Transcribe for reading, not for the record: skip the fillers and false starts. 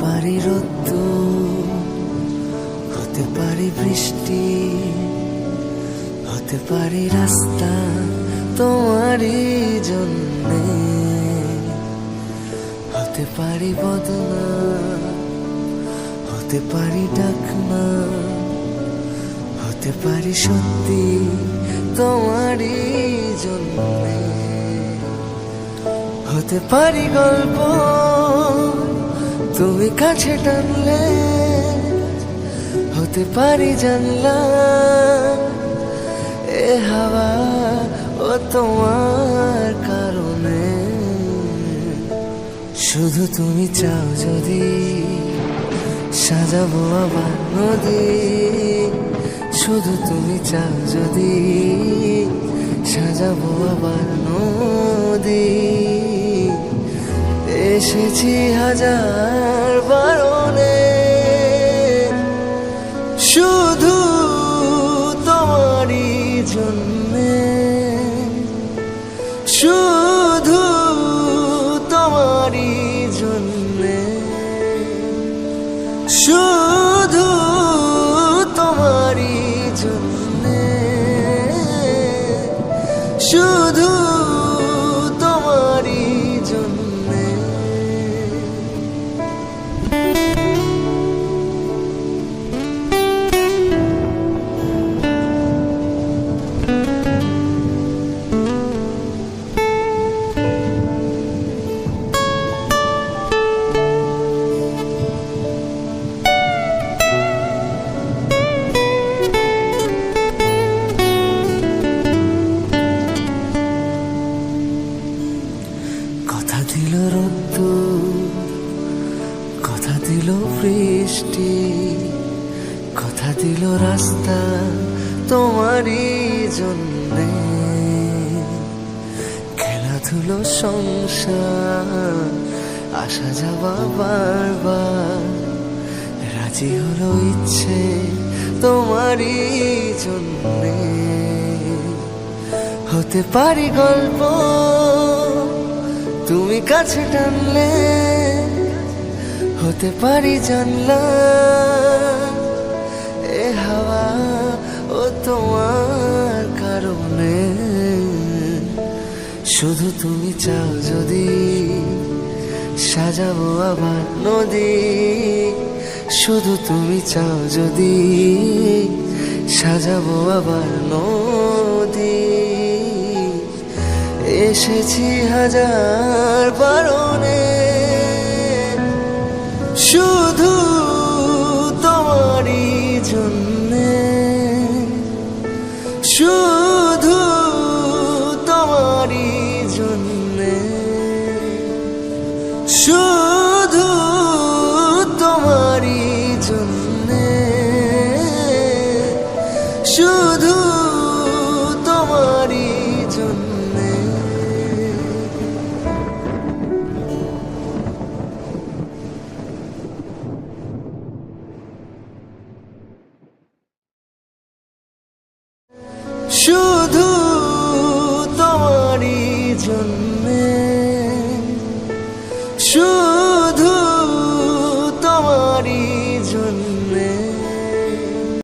পারি রোদ্দুর, হতে পারি বৃষ্টি, হতে পারি রাস্তা তোমারই জন্যে, হতে পারি বদনা, হতে পারি ডাকনা, হতে পারি সত্যি তোমারই জন্যে, হতে পারি গল্প তুমি কাছে টানলে, হতে পারি জানলা এ হাওয়া ও তোমার কারণে। শুধু তুমি চাও যদি সাজাবো আবার নদী, শুধু তুমি চাও যদি সাজাবো আবার নদী। এসেছি হাজার বারণে, শুধু তোমারই জন্যে, শুধু তোমারই জন্যে, শুধু তোমারই জন্যে, শুধু তোমারই জন্যে। কথা দিল রোদ্দুর, কথা দিল বৃষ্টি, কথা দিল রাস্তা তোমারই জন্যে, খেলাধুলো সংসার আসা যাওয়া বারবার, রাজি হলো ইচ্ছে তোমারই জন্যে, হতে পারি গল্প তুমি কাছে টানলে, হতে পারি জানলা এ হাওয়া ও তোমার কারণে। শুধু তুমি চাও যদি সাজাবো আবার নদী, শুধু তুমি চাও যদি সাজাবো আবার নদী। এসেছি হাজার বারণে, শুধু তোমারই জন্যে, শুধু তোমারই জন্যে, শুধু তোমারই জন্যে, শুধু তোমারই জন্যে। শুধু তোমারই জন্যে, শুধু তোমারই